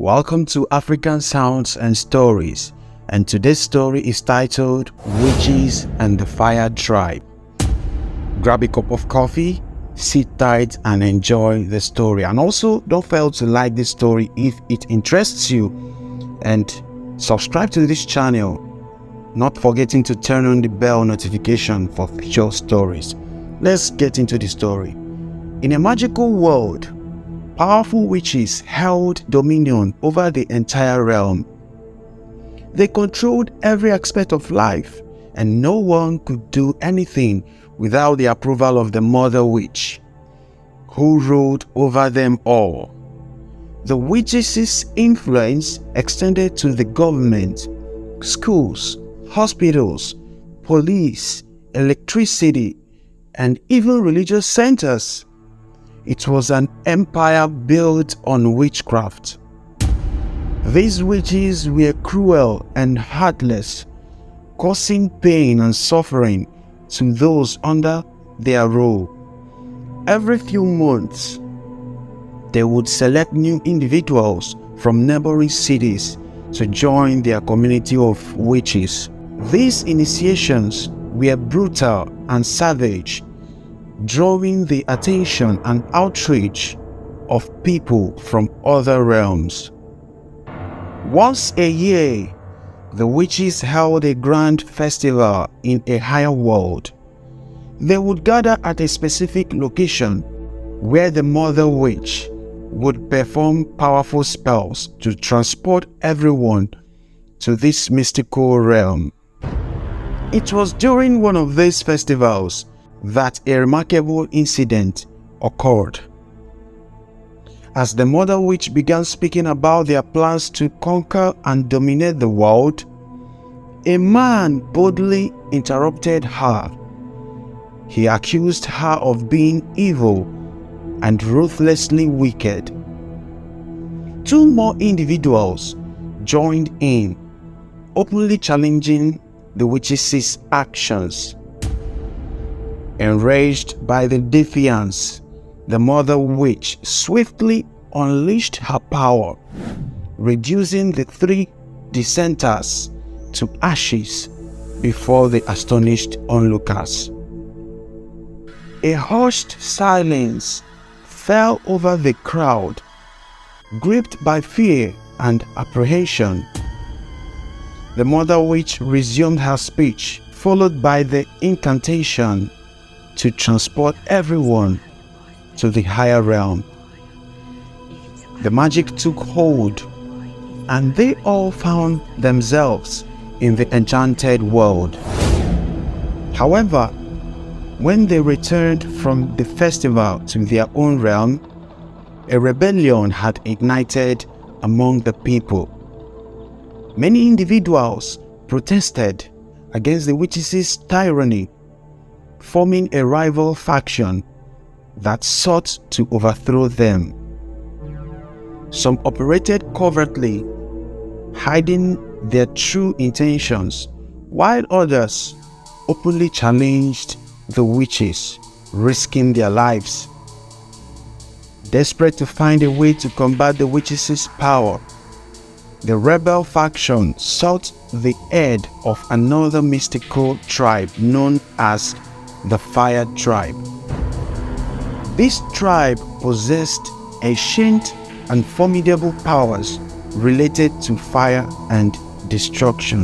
Welcome to African Sounds and Stories, and today's story is titled Witches and the Fire Tribe. Grab a cup of coffee, sit tight and enjoy the story, and also don't fail to like this story if it interests you, and subscribe to this channel, not forgetting to turn on the bell notification for future stories. Let's get into the story. In a magical world, powerful witches held dominion over the entire realm. They controlled every aspect of life, and no one could do anything without the approval of the Mother Witch, who ruled over them all. The witches' influence extended to the government, schools, hospitals, police, electricity, and even religious centers. It was an empire built on witchcraft. These witches were cruel and heartless, causing pain and suffering to those under their rule. Every few months, they would select new individuals from neighboring cities to join their community of witches. These initiations were brutal and savage, drawing the attention and outrage of people from other realms. Once a year, the witches held a grand festival in a higher world. They would gather at a specific location where the Mother Witch would perform powerful spells to transport everyone to this mystical realm. It was during one of these festivals that a remarkable incident occurred. As the Mother Witch began speaking about their plans to conquer and dominate the world, a man boldly interrupted her. He accused her of being evil and ruthlessly wicked. Two more individuals joined in, openly challenging the witch's actions. Enraged by the defiance, the Mother Witch swiftly unleashed her power, reducing the three dissenters to ashes before the astonished onlookers. A hushed silence fell over the crowd, gripped by fear and apprehension. The Mother Witch resumed her speech, followed by the incantation to transport everyone to the higher realm. The magic took hold, and they all found themselves in the enchanted world. However, when they returned from the festival to their own realm, a rebellion had ignited among the people. Many individuals protested against the witches' tyranny, forming a rival faction that sought to overthrow them. Some operated covertly, hiding their true intentions, while others openly challenged the witches, risking their lives. Desperate to find a way to combat the witches' power, the rebel faction sought the aid of another mystical tribe known as the Fire Tribe. This tribe possessed ancient and formidable powers related to fire and destruction.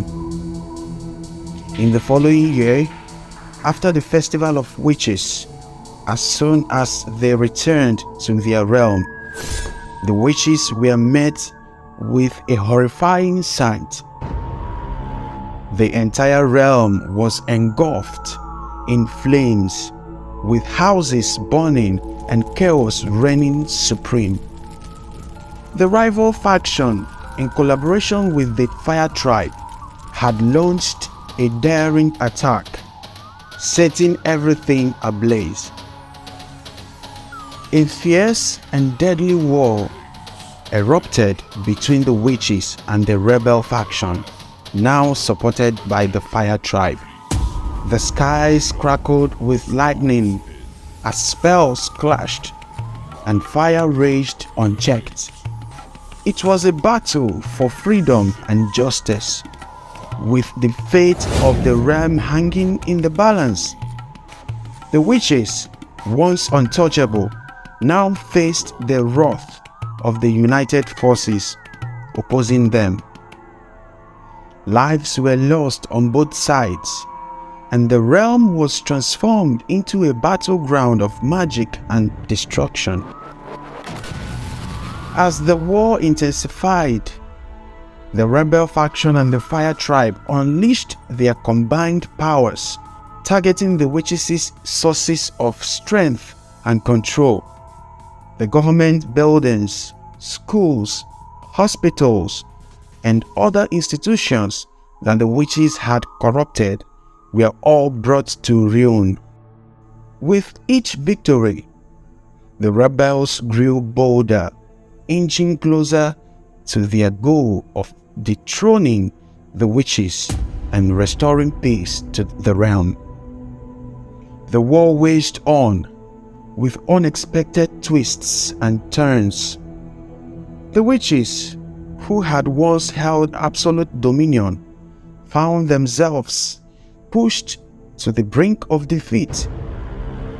In the following year, after the Festival of Witches, as soon as they returned to their realm, the witches were met with a horrifying sight. The entire realm was engulfed in flames, with houses burning and chaos reigning supreme. The rival faction, in collaboration with the Fire Tribe, had launched a daring attack, setting everything ablaze. A fierce and deadly war erupted between the witches and the rebel faction, now supported by the Fire Tribe. The skies crackled with lightning as spells clashed and fire raged unchecked. It was a battle for freedom and justice, with the fate of the realm hanging in the balance. The witches, once untouchable, now faced the wrath of the united forces opposing them. Lives were lost on both sides, and the realm was transformed into a battleground of magic and destruction. As the war intensified, the rebel faction and the fire tribe unleashed their combined powers, targeting the witches' sources of strength and control. The government buildings, schools, hospitals, and other institutions that the witches had corrupted were all brought to ruin. With each victory, the rebels grew bolder, inching closer to their goal of dethroning the witches and restoring peace to the realm. The war waged on, with unexpected twists and turns. The witches, who had once held absolute dominion, found themselves pushed to the brink of defeat.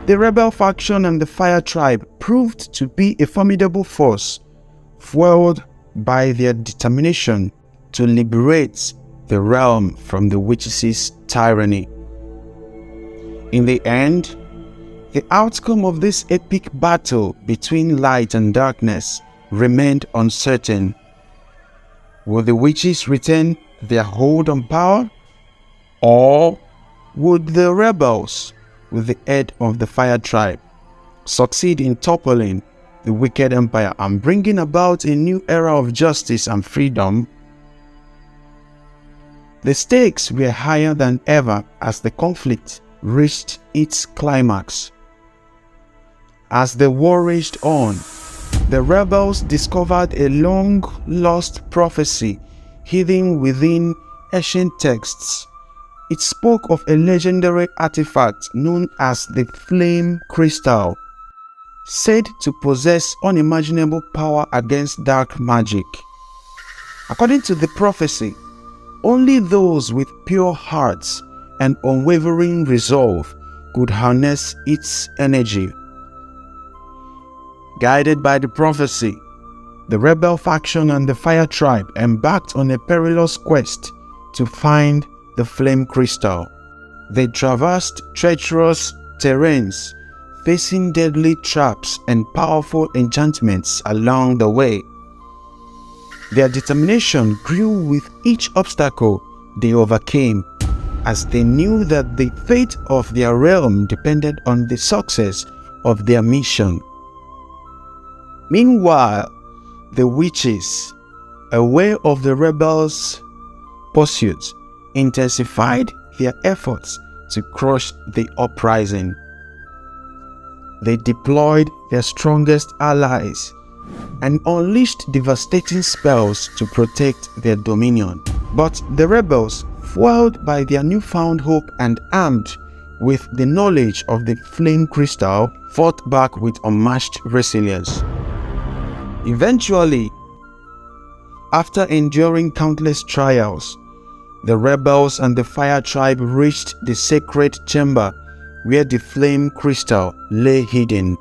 The rebel faction and the fire tribe proved to be a formidable force, fueled by their determination to liberate the realm from the witches' tyranny. In the end, the outcome of this epic battle between light and darkness remained uncertain. Will the witches retain their hold on power? Or would the rebels, with the head of the fire tribe, succeed in toppling the wicked empire and bringing about a new era of justice and freedom? The stakes were higher than ever as the conflict reached its climax. As the war raged on, the rebels discovered a long-lost prophecy hidden within ancient texts. It spoke of a legendary artifact known as the Flame Crystal, said to possess unimaginable power against dark magic. According to the prophecy, only those with pure hearts and unwavering resolve could harness its energy. Guided by the prophecy, the rebel faction and the fire tribe embarked on a perilous quest to find the flame crystal. They traversed treacherous terrains, facing deadly traps and powerful enchantments along the way. Their determination grew with each obstacle they overcame, as they knew that the fate of their realm depended on the success of their mission. Meanwhile, the witches, aware of the rebels' pursuit, intensified their efforts to crush the uprising. They deployed their strongest allies and unleashed devastating spells to protect their dominion. But the rebels, fueled by their newfound hope and armed with the knowledge of the flame crystal, fought back with unmatched resilience. Eventually, after enduring countless trials, the rebels and the fire tribe reached the sacred chamber where the flame crystal lay hidden.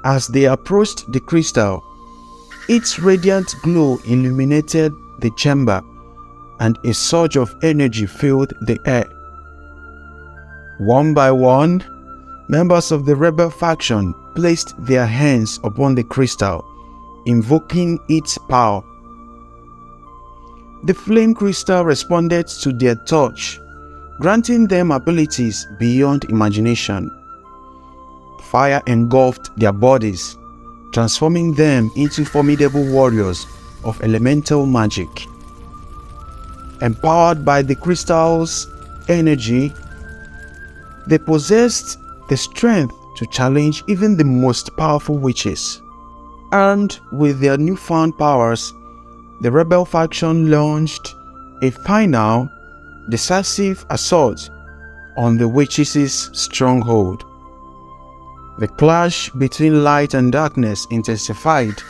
As they approached the crystal, its radiant glow illuminated the chamber, and a surge of energy filled the air. One by one, members of the rebel faction placed their hands upon the crystal, invoking its power. The flame crystal responded to their touch, granting them abilities beyond imagination. Fire engulfed their bodies, transforming them into formidable warriors of elemental magic. Empowered by the crystal's energy, they possessed the strength to challenge even the most powerful witches. Armed with their newfound powers, the rebel faction launched a final, decisive assault on the witches' stronghold. The clash between light and darkness intensified,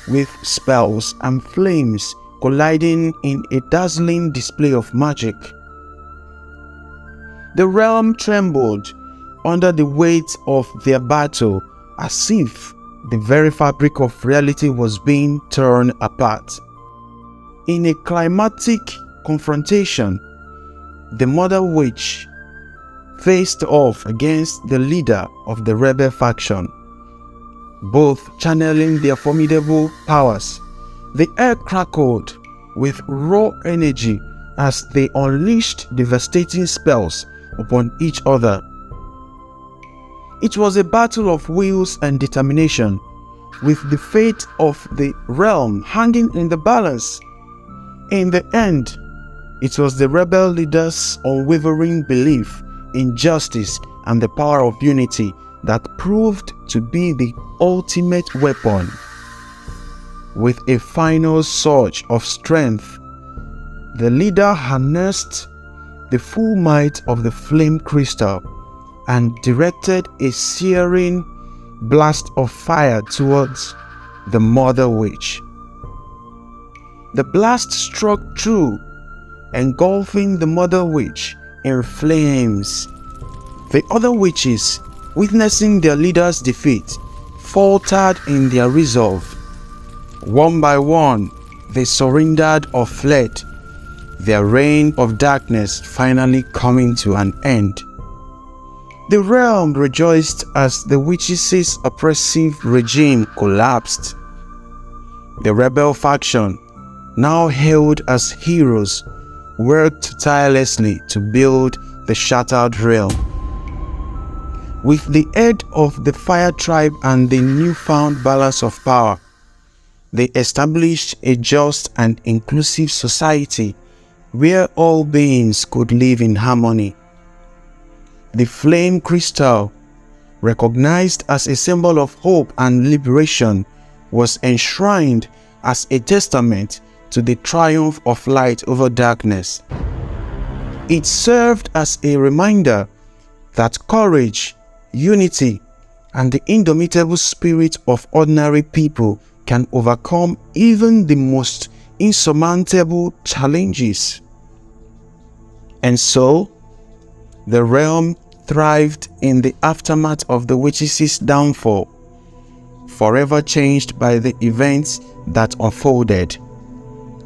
with spells and flames colliding in a dazzling display of magic. The realm trembled under the weight of their battle, as if the very fabric of reality was being torn apart. In a climactic confrontation, the Mother Witch faced off against the leader of the rebel faction, both channeling their formidable powers. The air crackled with raw energy as they unleashed devastating spells upon each other. It was a battle of wills and determination, with the fate of the realm hanging in the balance. In the end, it was the rebel leaders' unwavering belief in justice and the power of unity that proved to be the ultimate weapon. With a final surge of strength, the leader harnessed the full might of the flame crystal and directed a searing blast of fire towards the Mother Witch. The blast struck true, engulfing the Mother Witch in flames. The other witches, witnessing their leader's defeat, faltered in their resolve. One by one, they surrendered or fled, their reign of darkness finally coming to an end. The realm rejoiced as the witches' oppressive regime collapsed. The rebel faction, now hailed as heroes, worked tirelessly to build the shattered realm. With the aid of the Fire Tribe and the newfound balance of power, they established a just and inclusive society where all beings could live in harmony. The flame crystal, recognized as a symbol of hope and liberation, was enshrined as a testament to the triumph of light over darkness. It served as a reminder that courage, unity, and the indomitable spirit of ordinary people can overcome even the most insurmountable challenges. And so, the realm thrived in the aftermath of the witches' downfall, forever changed by the events that unfolded.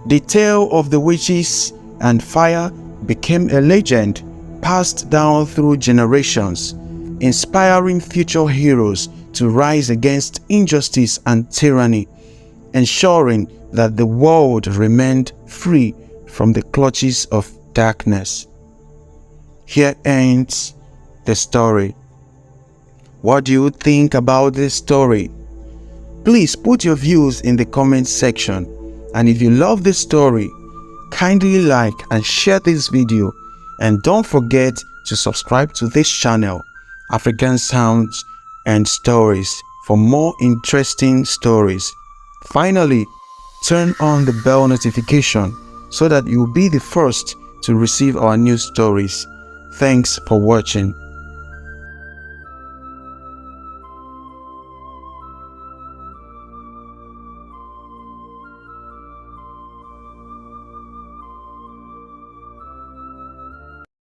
The tale of the witches and fire became a legend passed down through generations, inspiring future heroes to rise against injustice and tyranny, ensuring that the world remained free from the clutches of darkness. Here ends the story. What do you think about this story? Please put your views in the comment section, and if you love this story, kindly like and share this video, and don't forget to subscribe to this channel, African Sounds and Stories, for more interesting stories. Finally, turn on the bell notification so that you'll be the first to receive our new stories. Thanks for watching.